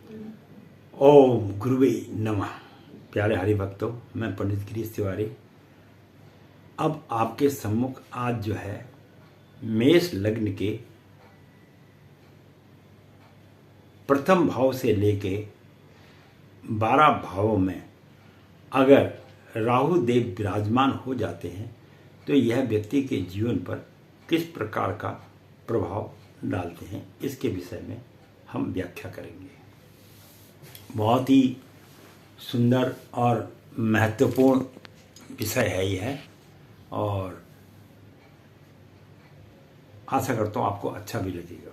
ओम गुरुवे नमः। प्यारे हरि भक्तों, मैं पंडित गिरीश तिवारी अब आपके सम्मुख आज जो है मेष लग्न के प्रथम भाव से लेके 12 भावों में अगर राहु देव विराजमान हो जाते हैं तो यह व्यक्ति के जीवन पर किस प्रकार का प्रभाव डालते हैं, इसके विषय में हम व्याख्या करेंगे। बहुत ही सुंदर और महत्वपूर्ण विषय है यह, और आशा करता हूं आपको अच्छा भी लगेगा।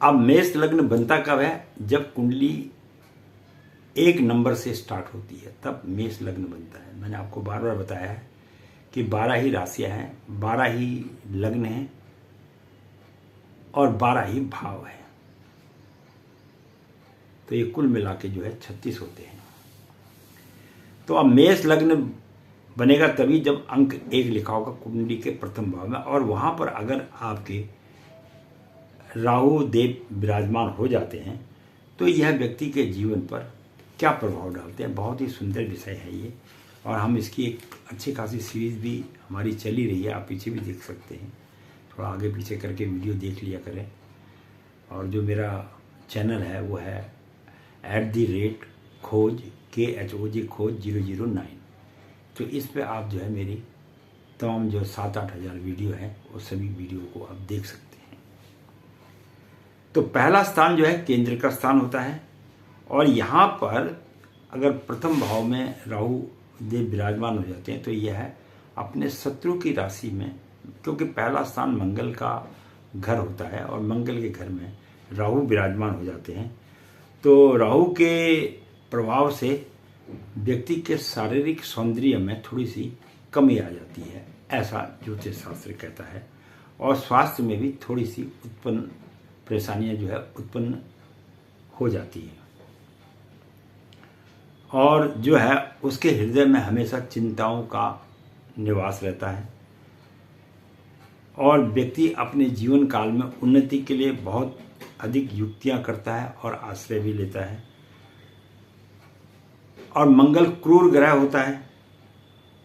अब मेष लग्न बनता कब है? जब कुंडली 1 नंबर से स्टार्ट होती है तब मेष लग्न बनता है। मैंने आपको बार बार बताया है कि 12 ही राशियां हैं, 12 ही लग्न हैं और 12 ही भाव हैं, तो ये कुल मिला के जो है 36 होते हैं। तो अब मेष लग्न बनेगा तभी जब अंक 1 लिखा होगा कुंडली के प्रथम भाव में, और वहां पर अगर आपके राहु देव विराजमान हो जाते हैं तो यह व्यक्ति के जीवन पर क्या प्रभाव डालते हैं। बहुत ही सुंदर विषय है ये, और हम इसकी एक अच्छी खासी सीरीज भी हमारी चली रही है, आप पीछे भी देख सकते हैं। थोड़ा आगे पीछे करके वीडियो देख लिया करें। और जो मेरा चैनल है वो है @खोज KHOJ 009। तो इस पे आप जो है मेरी तमाम जो 7-8 हज़ार वीडियो हैं वो सभी वीडियो को आप देख सकते हैं। तो पहला स्थान जो है केंद्र का स्थान होता है, और यहाँ पर अगर प्रथम भाव में राहु देव विराजमान हो जाते हैं तो यह है अपने शत्रु की राशि में, क्योंकि पहला स्थान मंगल का घर होता है और मंगल के घर में राहु विराजमान हो जाते हैं, तो राहु के प्रभाव से व्यक्ति के शारीरिक सौंदर्य में थोड़ी सी कमी आ जाती है, ऐसा ज्योतिष शास्त्र कहता है। और स्वास्थ्य में भी थोड़ी सी परेशानियां जो है उत्पन्न हो जाती है, और जो है उसके हृदय में हमेशा चिंताओं का निवास रहता है, और व्यक्ति अपने जीवन काल में उन्नति के लिए बहुत अधिक युक्तियां करता है और आश्रय भी लेता है। और मंगल क्रूर ग्रह होता है,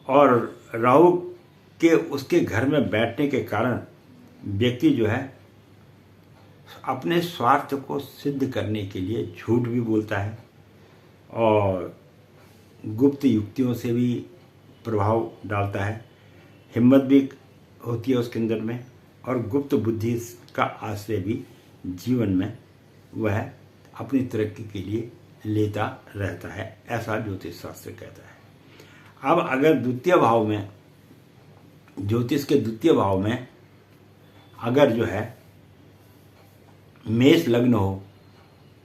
और राहु के उसके घर में बैठने के कारण व्यक्ति जो है अपने स्वार्थ को सिद्ध करने के लिए झूठ भी बोलता है, और गुप्त युक्तियों से भी प्रभाव डालता है। हिम्मत भी होती है उसके अंदर में, और गुप्त बुद्धि का आश्रय भी जीवन में वह अपनी तरक्की के लिए लेता रहता है, ऐसा ज्योतिष शास्त्र कहता है। अब अगर द्वितीय भाव में, ज्योतिष के द्वितीय भाव में अगर जो है मेष लग्न हो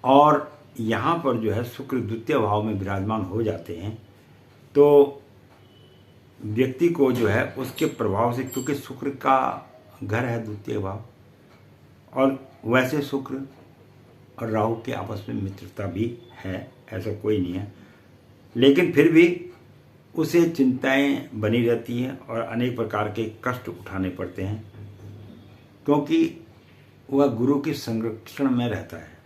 और यहाँ पर जो है शुक्र द्वितीय भाव में विराजमान हो जाते हैं, तो व्यक्ति को जो है उसके प्रभाव से, क्योंकि शुक्र का घर है द्वितीय भाव, और वैसे शुक्र और राहु के आपस में मित्रता भी है, ऐसा कोई नहीं है, लेकिन फिर भी उसे चिंताएं बनी रहती हैं और अनेक प्रकार के कष्ट उठाने पड़ते हैं, क्योंकि वह गुरु के संरक्षण में रहता है।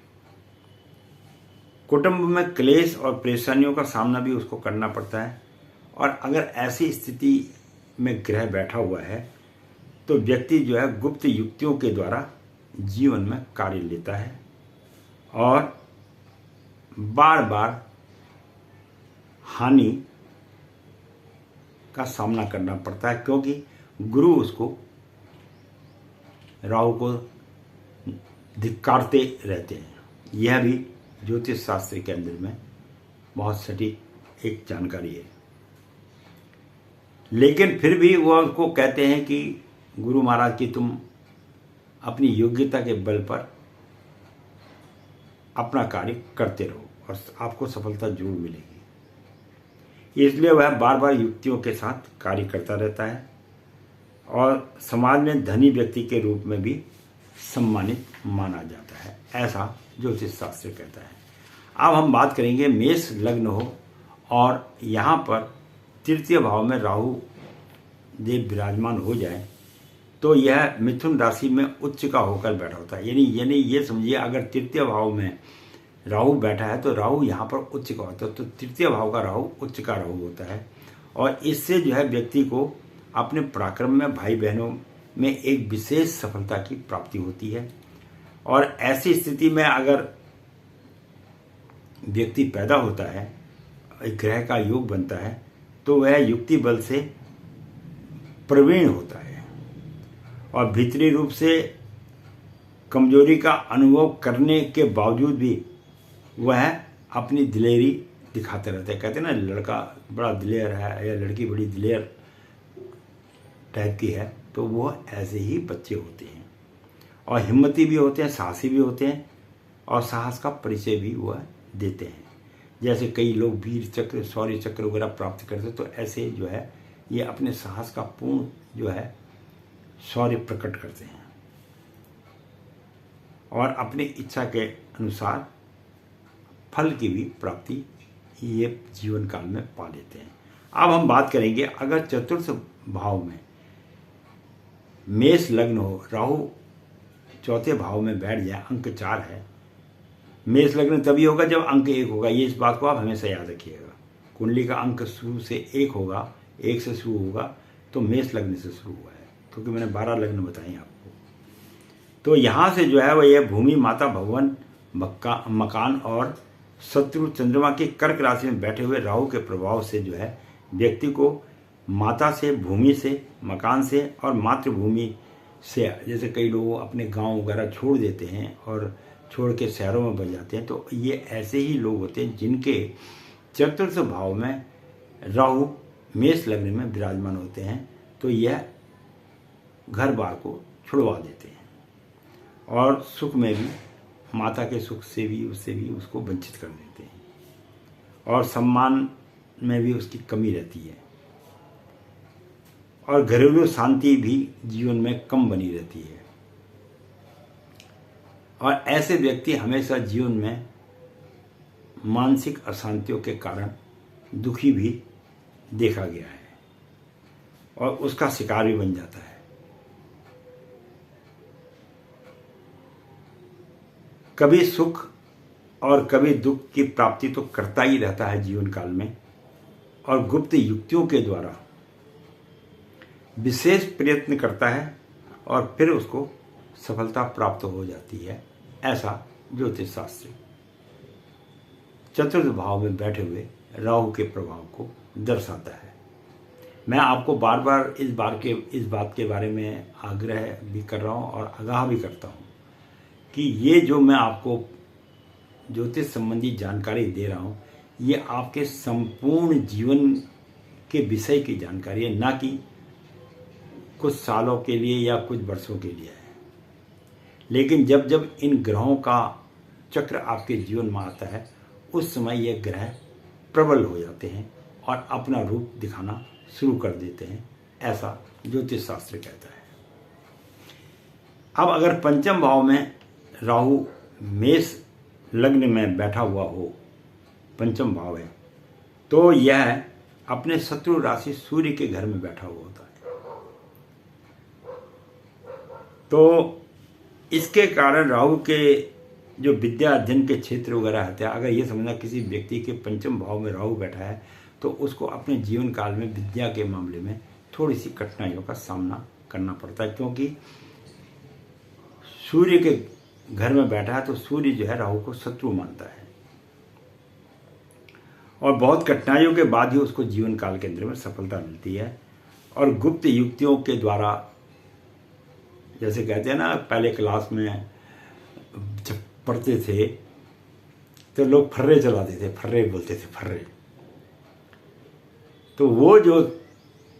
कुटुंब में क्लेश और परेशानियों का सामना भी उसको करना पड़ता है, और अगर ऐसी स्थिति में ग्रह बैठा हुआ है तो व्यक्ति जो है गुप्त युक्तियों के द्वारा जीवन में कार्य लेता है, और बार बार हानि का सामना करना पड़ता है, क्योंकि गुरु उसको, राहु को धिक्कारते रहते हैं। यह भी ज्योतिष शास्त्र के अंदर में बहुत सटीक एक जानकारी है। लेकिन फिर भी वह उसको कहते हैं कि गुरु महाराज की तुम अपनी योग्यता के बल पर अपना कार्य करते रहो और आपको सफलता जरूर मिलेगी। इसलिए वह बार बार युक्तियों के साथ कार्य करता रहता है, और समाज में धनी व्यक्ति के रूप में भी सम्मानित माना जाता है, ऐसा ज्योतिष शास्त्र कहता है। अब हम बात करेंगे मेष लग्न हो और यहाँ पर तृतीय भाव में राहु देव विराजमान हो जाए तो यह मिथुन राशि में उच्च का होकर बैठा होता है। यानी ये समझिए, अगर तृतीय भाव में राहु बैठा है तो राहु यहाँ पर उच्च का होता है, तो तृतीय भाव का राहु उच्च का राहु होता है। और इससे जो है व्यक्ति को अपने पराक्रम में, भाई बहनों में एक विशेष सफलता की प्राप्ति होती है। और ऐसी स्थिति में अगर व्यक्ति पैदा होता है, एक ग्रह का योग बनता है, तो वह युक्ति बल से प्रवीण होता है और भीतरी रूप से कमजोरी का अनुभव करने के बावजूद भी वह अपनी दिलेरी दिखाते रहते हैं। कहते हैं ना, लड़का बड़ा दिलेर है या लड़की बड़ी दिलेर टाइप की है, तो वो ऐसे ही बच्चे होते हैं और हिम्मती भी होते हैं, साहसी भी होते हैं और साहस का परिचय भी वह देते हैं। जैसे कई लोग वीर चक्र, शौर्य चक्र वगैरह प्राप्त करते, तो ऐसे जो है ये अपने साहस का पूर्ण जो है शौर्य प्रकट करते हैं और अपनी इच्छा के अनुसार फल की भी प्राप्ति ये जीवन काल में पा लेते हैं। अब हम बात करेंगे, अगर चतुर्थ भाव में मेष लग्न हो, राहु चौथे भाव में बैठ जाए, अंक 4 है। मेष लग्न तभी होगा जब अंक 1 होगा, ये इस बात को आप हमेशा याद रखिएगा। कुंडली का अंक शुरू से 1 होगा, 1 से शुरू होगा, तो मेष लग्न से शुरू हुआ है, क्योंकि मैंने 12 लग्न बताए आपको। तो यहाँ से जो है वह यह भूमि, माता, भवन, मकान और शत्रु चंद्रमा की कर्क राशि में बैठे हुए राहु के प्रभाव से जो है व्यक्ति को माता से, भूमि से, मकान से और मातृभूमि से, जैसे कई लोग अपने गांव वगैरह छोड़ देते हैं और छोड़ के शहरों में बस जाते हैं, तो ये ऐसे ही लोग होते हैं जिनके चतुर्थ भाव में राहु मेष लग्न में विराजमान होते हैं। तो यह घर बार को छुड़वा देते हैं और सुख में भी, माता के सुख से भी, उससे भी उसको वंचित कर देते हैं और सम्मान में भी उसकी कमी रहती है और घरेलू शांति भी जीवन में कम बनी रहती है। और ऐसे व्यक्ति हमेशा जीवन में मानसिक अशांतियों के कारण दुखी भी देखा गया है और उसका शिकार भी बन जाता है। कभी सुख और कभी दुख की प्राप्ति तो करता ही रहता है जीवन काल में और गुप्त युक्तियों के द्वारा विशेष प्रयत्न करता है और फिर उसको सफलता प्राप्त हो जाती है। ऐसा ज्योतिष शास्त्र चतुर्थ भाव में बैठे हुए राहु के प्रभाव को दर्शाता है। मैं आपको बार बार इस बात के बारे में आग्रह भी कर रहा हूँ और आगाह भी करता हूँ कि ये जो मैं आपको ज्योतिष संबंधी जानकारी दे रहा हूँ, ये आपके संपूर्ण जीवन के विषय की जानकारी है, ना कि कुछ सालों के लिए या कुछ वर्षों के लिए है। लेकिन जब जब इन ग्रहों का चक्र आपके जीवन में आता है, उस समय ये ग्रह प्रबल हो जाते हैं और अपना रूप दिखाना शुरू कर देते हैं, ऐसा ज्योतिष शास्त्र कहता है। अब अगर पंचम भाव में राहु मेष लग्न में बैठा हुआ हो, पंचम भाव है, तो यह अपने शत्रु राशि सूर्य के घर में बैठा हुआ होता है। तो इसके कारण राहु के जो विद्या अध्ययन के क्षेत्र वगैरह होते हैं, अगर ये समझना किसी व्यक्ति के पंचम भाव में राहु बैठा है तो उसको अपने जीवन काल में विद्या के मामले में थोड़ी सी कठिनाइयों का सामना करना पड़ता है, क्योंकि सूर्य के घर में बैठा है तो सूर्य जो है राहु को शत्रु मानता है और बहुत कठिनाइयों के बाद ही उसको जीवन काल के अंदर में सफलता मिलती है। और गुप्त युक्तियों के द्वारा, जैसे कहते हैं ना, पहले क्लास में जब पढ़ते थे तो लोग फर्रे चलाते थे, फर्रे बोलते थे, फर्रे। तो वो जो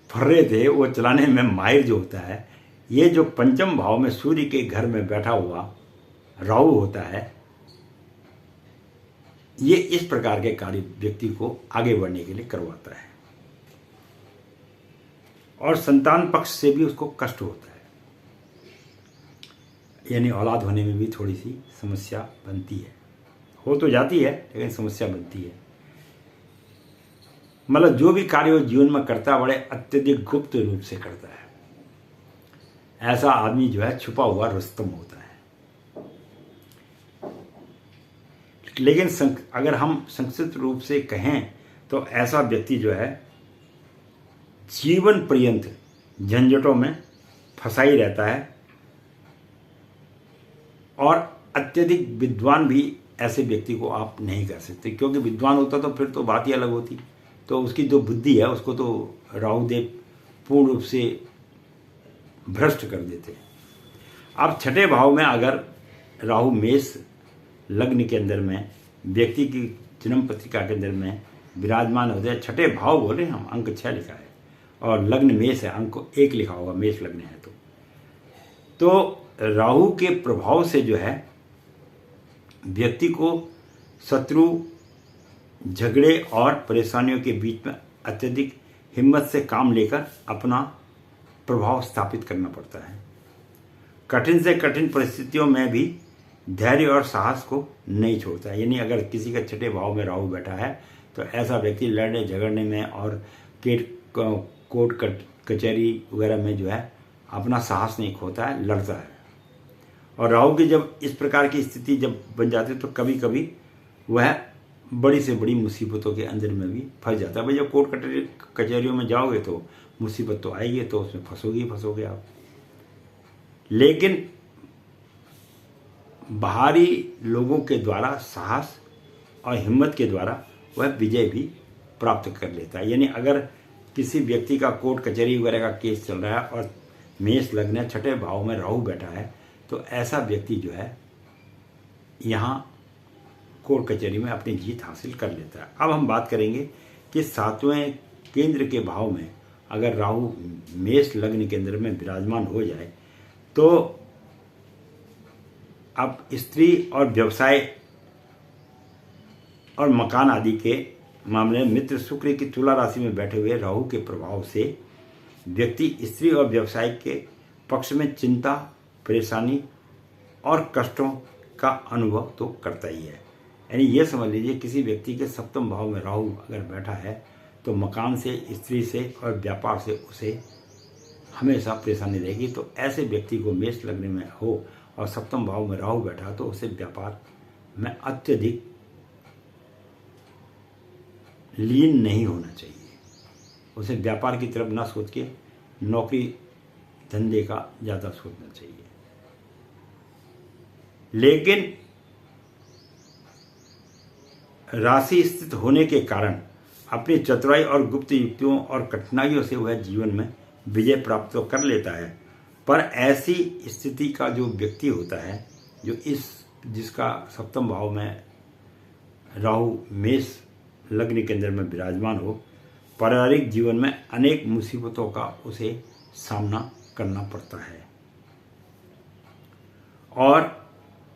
फर्रे थे वो चलाने में माहिर जो होता है, ये जो पंचम भाव में सूर्य के घर में बैठा हुआ राहु होता है, ये इस प्रकार के कार्य व्यक्ति को आगे बढ़ने के लिए करवाता है और संतान पक्ष से भी उसको कष्ट होता है, यानी औलाद होने में भी थोड़ी सी समस्या बनती है। हो तो जाती है लेकिन समस्या बनती है। मतलब जो भी कार्य वो जीवन में करता है बड़े अत्यधिक गुप्त रूप से करता है। ऐसा आदमी जो है छुपा हुआ रुस्तम होता है। लेकिन अगर हम संक्षिप्त रूप से कहें तो ऐसा व्यक्ति जो है जीवन पर्यंत झंझटों में फंसा ही रहता है, और अत्यधिक विद्वान भी ऐसे व्यक्ति को आप नहीं कर सकते, क्योंकि विद्वान होता तो फिर तो बात ही अलग होती। तो उसकी जो बुद्धि है उसको तो राहुदेव पूर्ण रूप से भ्रष्ट कर देते। अब छठे भाव में अगर राहु मेष लग्न के अंदर में व्यक्ति की जन्म पत्रिका के अंदर में विराजमान हो जाए, छठे भाव बोले हम, अंक 6 लिखा है और लग्न मेष है, अंक 1 लिखा होगा, मेष लग्न है तो राहु के प्रभाव से जो है व्यक्ति को शत्रु, झगड़े और परेशानियों के बीच में अत्यधिक हिम्मत से काम लेकर अपना प्रभाव स्थापित करना पड़ता है। कठिन से कठिन परिस्थितियों में भी धैर्य और साहस को नहीं छोड़ता है। यानी अगर किसी का छठे भाव में राहु बैठा है तो ऐसा व्यक्ति लड़ने झगड़ने में और कोर्ट कचहरी वगैरह में जो है अपना साहस नहीं खोता है, लड़ता है। और राहु की जब इस प्रकार की स्थिति जब बन जाती है तो कभी कभी वह बड़ी से बड़ी मुसीबतों के अंदर में भी फंस जाता है। भाई जब कोर्ट कचहरियों में जाओगे तो मुसीबत तो आएगी, तो उसमें फंसोगे आप। लेकिन बाहरी लोगों के द्वारा साहस और हिम्मत के द्वारा वह विजय भी प्राप्त कर लेता है। यानी अगर किसी व्यक्ति का कोर्ट कचहरी वगैरह का केस चल रहा है और मेष लग्न छठे भाव में राहु बैठा है तो ऐसा व्यक्ति जो है यहाँ कोर्ट कचहरी में अपनी जीत हासिल कर लेता है। अब हम बात करेंगे कि 7वें केंद्र के भाव में अगर राहु मेष लग्न के अंदर में विराजमान हो जाए तो अब स्त्री और व्यवसाय और मकान आदि के मामले में मित्र शुक्र की तुला राशि में बैठे हुए राहु के प्रभाव से व्यक्ति स्त्री और व्यवसाय के पक्ष में चिंता, परेशानी और कष्टों का अनुभव तो करता ही है। यानी ये समझ लीजिए किसी व्यक्ति के सप्तम भाव में राहु अगर बैठा है तो मकान से, स्त्री से और व्यापार से उसे हमेशा परेशानी रहेगी। तो ऐसे व्यक्ति को मेष लग्न में हो और सप्तम भाव में राहु बैठा तो उसे व्यापार में अत्यधिक लीन नहीं होना चाहिए। उसे व्यापार की तरफ ना सोच के नौकरी धंधे का ज़्यादा सोचना चाहिए। लेकिन राशि स्थित होने के कारण अपनी चतुराई और गुप्त युक्तियों और कठिनाइयों से वह जीवन में विजय प्राप्त तो कर लेता है, पर ऐसी स्थिति का जो व्यक्ति होता है जो जिसका सप्तम भाव में राहु मेष लग्न के अंदर में विराजमान हो, पारिवारिक जीवन में अनेक मुसीबतों का उसे सामना करना पड़ता है और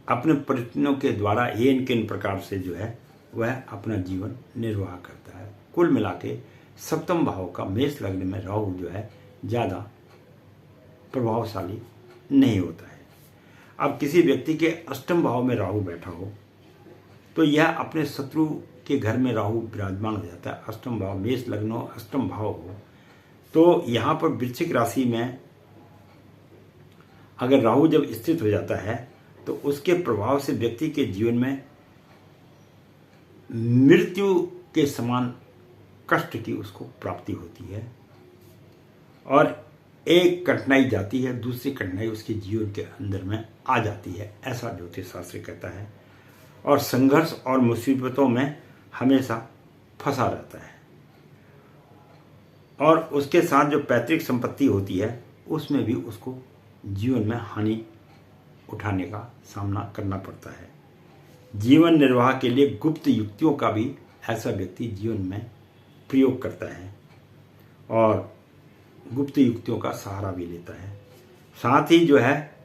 अपने परिस्थितियों के द्वारा ये किन प्रकार से जो है वह अपना जीवन निर्वाह करता है। कुल मिला के सप्तम भाव का मेष लग्न में राहु जो है ज़्यादा प्रभावशाली नहीं होता है। अब किसी व्यक्ति के अष्टम भाव में राहु बैठा हो तो यह अपने शत्रु के घर में राहु विराजमान हो जाता है। अष्टम भाव मेष लग्न हो, अष्टम भाव हो तो यहाँ पर वृश्चिक राशि में अगर राहु जब स्थित हो जाता है तो उसके प्रभाव से व्यक्ति के जीवन में मृत्यु के समान कष्ट की उसको प्राप्ति होती है और एक कठिनाई जाती है, दूसरी कठिनाई उसके जीवन के अंदर में आ जाती है, ऐसा ज्योतिष शास्त्र कहता है। और संघर्ष और मुसीबतों में हमेशा फंसा रहता है और उसके साथ जो पैतृक संपत्ति होती है उसमें भी उसको जीवन में हानि उठाने का सामना करना पड़ता है। जीवन निर्वाह के लिए गुप्त युक्तियों का भी ऐसा व्यक्ति जीवन में प्रयोग करता है और गुप्त युक्तियों का सहारा भी लेता है। साथ ही जो है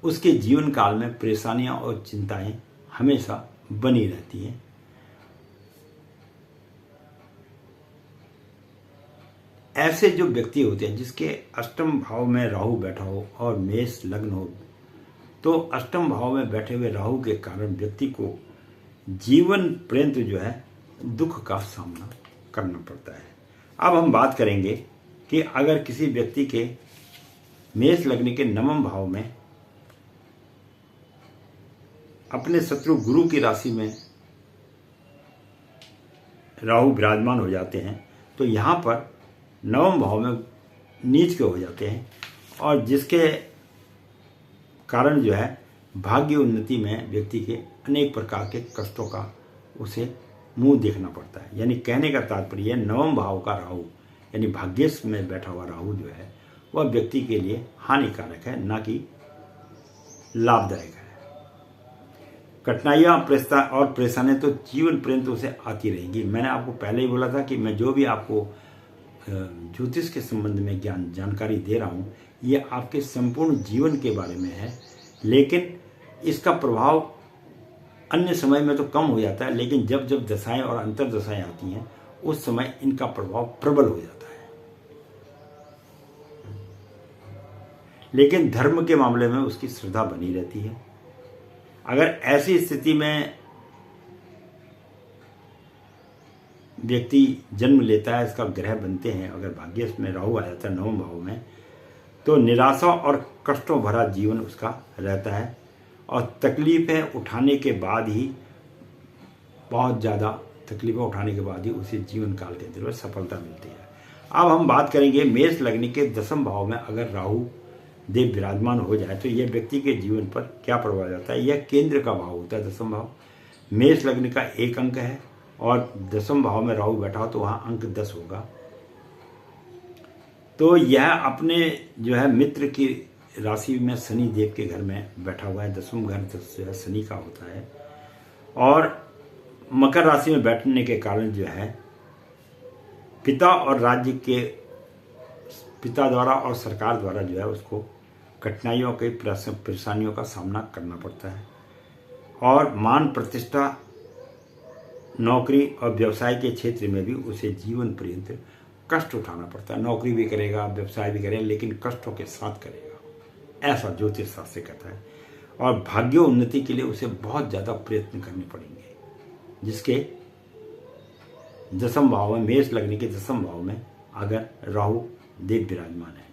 उसके जीवन काल में परेशानियां और चिंताएं हमेशा बनी रहती हैं। ऐसे जो व्यक्ति होते हैं जिसके अष्टम भाव में राहु बैठा हो और मेष लग्न हो तो अष्टम भाव में बैठे हुए राहु के कारण व्यक्ति को जीवन पर्यंत जो है दुख का सामना करना पड़ता है। अब हम बात करेंगे कि अगर किसी व्यक्ति के मेष लग्न के नवम भाव में अपने शत्रु गुरु की राशि में राहु विराजमान हो जाते हैं, तो यहाँ पर नवम भाव में नीच के हो जाते हैं, और जिसके कारण जो है भाग्य उन्नति में व्यक्ति के अनेक प्रकार के कष्टों का उसे मुंह देखना पड़ता है। यानी कहने का तात्पर्य नवम भाव का राहु यानी भाग्येश में बैठा हुआ राहु जो है वह व्यक्ति के लिए हानिकारक है, ना कि लाभदायक है। कठिनाइयाँ और परेशानियाँ तो जीवन पर्यंत उसे आती रहेंगी। मैंने आपको पहले ही बोला था कि मैं जो भी आपको ज्योतिष के संबंध में जानकारी दे रहा हूँ ये आपके संपूर्ण जीवन के बारे में है, लेकिन इसका प्रभाव अन्य समय में तो कम हो जाता है, लेकिन जब जब दशाएं और अंतर दशाएं आती हैं उस समय इनका प्रभाव प्रबल हो जाता है। लेकिन धर्म के मामले में उसकी श्रद्धा बनी रहती है। अगर ऐसी स्थिति में व्यक्ति जन्म लेता है, इसका ग्रह बनते हैं, अगर भाग्य में राहु आ जाता है नवम भाव में, तो निराशा और कष्टों भरा जीवन उसका रहता है, और तकलीफें उठाने के बाद ही बहुत ज़्यादा तकलीफें उठाने के बाद ही उसे जीवन काल के अंदर सफलता मिलती है। अब हम बात करेंगे मेष लग्न के दसम भाव में अगर राहु देव विराजमान हो जाए तो यह व्यक्ति के जीवन पर क्या प्रभाव जाता है। यह केंद्र का भाव होता है दसम भाव। मेष लग्न का एक अंक है और दसम भाव में राहु बैठा हो तो वहाँ अंक 10 होगा। तो यह अपने जो है मित्र की राशि में शनि देव के घर में बैठा हुआ है। दसम घर जो है शनि का होता है, और मकर राशि में बैठने के कारण जो है पिता और राज्य के पिता द्वारा और सरकार द्वारा जो है उसको कठिनाइयों के परेशानियों का सामना करना पड़ता है, और मान प्रतिष्ठा नौकरी और व्यवसाय के क्षेत्र में भी उसे जीवन पर्यंत कष्ट उठाना पड़ता है। नौकरी भी करेगा, व्यवसाय भी करेगा, लेकिन कष्टों के साथ करेगा, ऐसा ज्योतिष शास्त्र कहता है। और भाग्य उन्नति के लिए उसे बहुत ज़्यादा प्रयत्न करने पड़ेंगे, जिसके दसम भाव में मेष लग्न के दसम भाव में अगर राहु देव विराजमान है।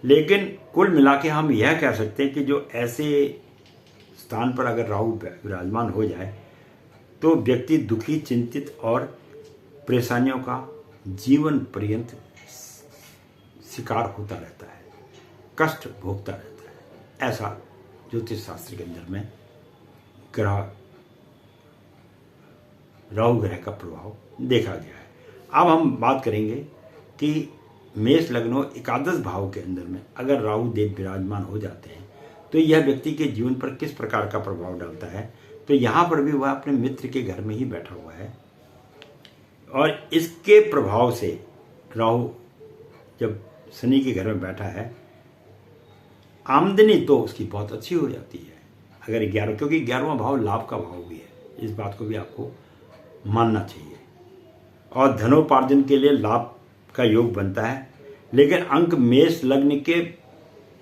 लेकिन कुल मिला के हम यह कह सकते हैं कि जो ऐसे स्थान पर अगर राहु विराजमान हो जाए तो व्यक्ति दुखी, चिंतित और परेशानियों का जीवन पर्यंत शिकार होता रहता है, कष्ट भोगता रहता है। ऐसा ज्योतिष शास्त्र के अंदर में ग्रह राहु ग्रह का प्रभाव देखा गया है। अब हम बात करेंगे कि मेष लग्न एकादश भाव के अंदर में अगर राहु देव विराजमान हो जाते हैं तो यह व्यक्ति के जीवन पर किस प्रकार का प्रभाव डालता है। तो यहाँ पर भी वह अपने मित्र के घर में ही बैठा हुआ है, और इसके प्रभाव से राहु जब शनि के घर में बैठा है आमदनी तो उसकी बहुत अच्छी हो जाती है। अगर 11, क्योंकि 11वां भाव लाभ का भाव भी है, इस बात को भी आपको मानना चाहिए, और धनोपार्जन के लिए लाभ का योग बनता है। लेकिन अंक मेष लग्न के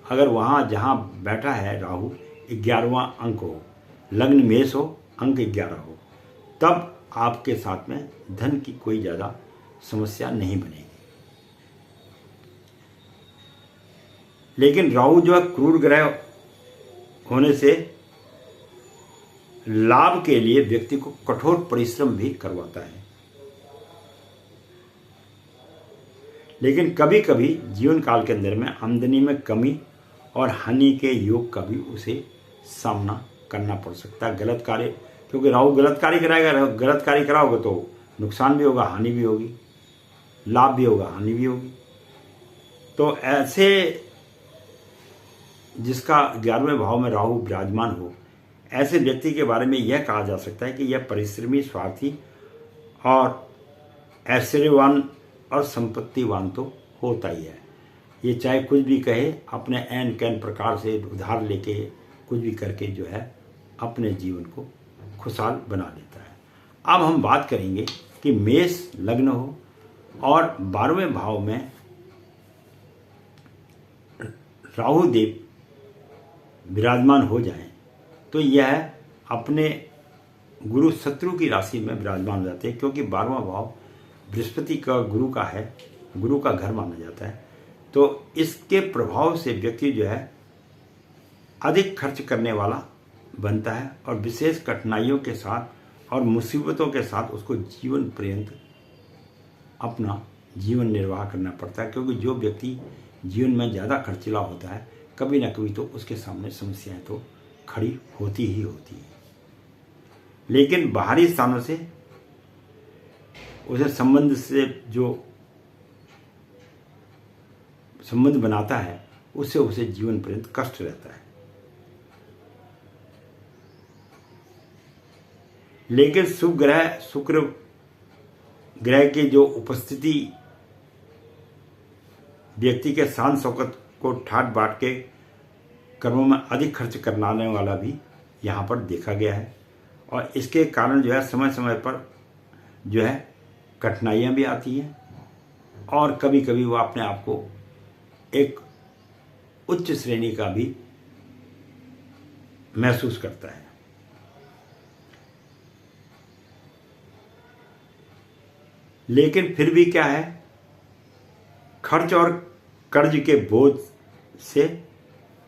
अगर वहाँ जहाँ बैठा है राहु 11वां अंक हो, लग्न मेष हो, अंक 11 हो, तब आपके साथ में धन की कोई ज़्यादा समस्या नहीं बनेगी। लेकिन राहु जो है क्रूर ग्रह होने से लाभ के लिए व्यक्ति को कठोर परिश्रम भी करवाता है। लेकिन कभी कभी जीवन काल के अंदर में आमदनी में कमी और हानि के योग का भी उसे सामना करना पड़ सकता है। गलत कार्य, क्योंकि राहु गलत कार्य कराएगा, गलत कार्य कराओगे तो नुकसान भी होगा, हानि भी होगी, लाभ भी होगा, हानि भी होगी। तो ऐसे जिसका 11वें भाव में राहु विराजमान हो, ऐसे व्यक्ति के बारे में यह कहा जा सकता है कि यह परिश्रमी, स्वार्थी और ऐश्वर्यवान और संपत्तिवान तो होता ही है। ये चाहे कुछ भी कहे, अपने ऐन कैन प्रकार से उधार लेके कुछ भी करके जो है अपने जीवन को खुशहाल बना लेता है। अब हम बात करेंगे कि मेष लग्न हो और 12वें भाव में राहु देव विराजमान हो जाएं तो यह अपने गुरु शत्रु की राशि में विराजमान हो जाते हैं, क्योंकि 12वां भाव बृहस्पति का गुरु का है गुरु का घर माना जाता है। तो इसके प्रभाव से व्यक्ति जो है अधिक खर्च करने वाला बनता है और विशेष कठिनाइयों के साथ और मुसीबतों के साथ उसको जीवन पर्यंत अपना जीवन निर्वाह करना पड़ता है, क्योंकि जो व्यक्ति जीवन में ज़्यादा खर्चीला होता है कभी ना कभी तो उसके सामने समस्याएं तो खड़ी होती ही होती है। लेकिन बाहरी स्थानों से उसे जो संबंध बनाता है उससे उसे जीवन पर्यंत कष्ट रहता है। लेकिन शुक्र ग्रह की जो उपस्थिति व्यक्ति के शान शौकत को ठाट बाट के कर्मों में अधिक खर्च करवाने वाला भी यहाँ पर देखा गया है। और इसके कारण जो है समय समय पर जो है कठिनाइयाँ भी आती हैं और कभी कभी वो अपने आप को एक उच्च श्रेणी का भी महसूस करता है। लेकिन फिर भी क्या है, खर्च और कर्ज के बोझ से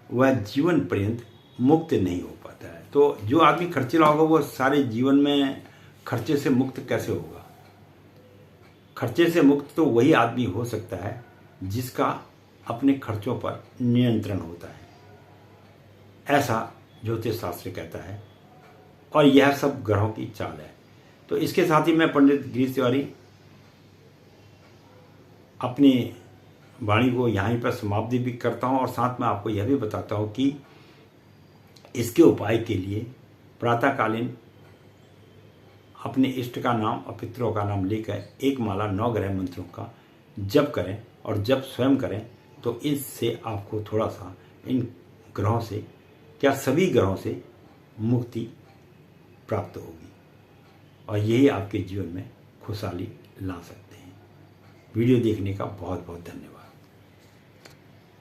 वह जीवन पर्यंत मुक्त नहीं हो पाता है। तो जो आदमी खर्चीला होगा वो सारे जीवन में खर्चे से मुक्त कैसे होगा? खर्चे से मुक्त तो वही आदमी हो सकता है जिसका अपने खर्चों पर नियंत्रण होता है, ऐसा ज्योतिष शास्त्र कहता है। और यह सब ग्रहों की चाल है। तो इसके साथ ही मैं पंडित गिरीश तिवारी अपनी वाणी को यहीं पर समाप्ति भी करता हूँ और साथ में आपको यह भी बताता हूँ कि इसके उपाय के लिए प्रातःकालीन अपने इष्ट का नाम और पितरों का नाम लेकर एक माला 9 ग्रह मंत्रों का जप करें और जब स्वयं करें तो इससे आपको थोड़ा सा इन ग्रहों से, क्या सभी ग्रहों से मुक्ति प्राप्त होगी और यही आपके जीवन में खुशहाली ला सकते हैं। वीडियो देखने का बहुत बहुत धन्यवाद।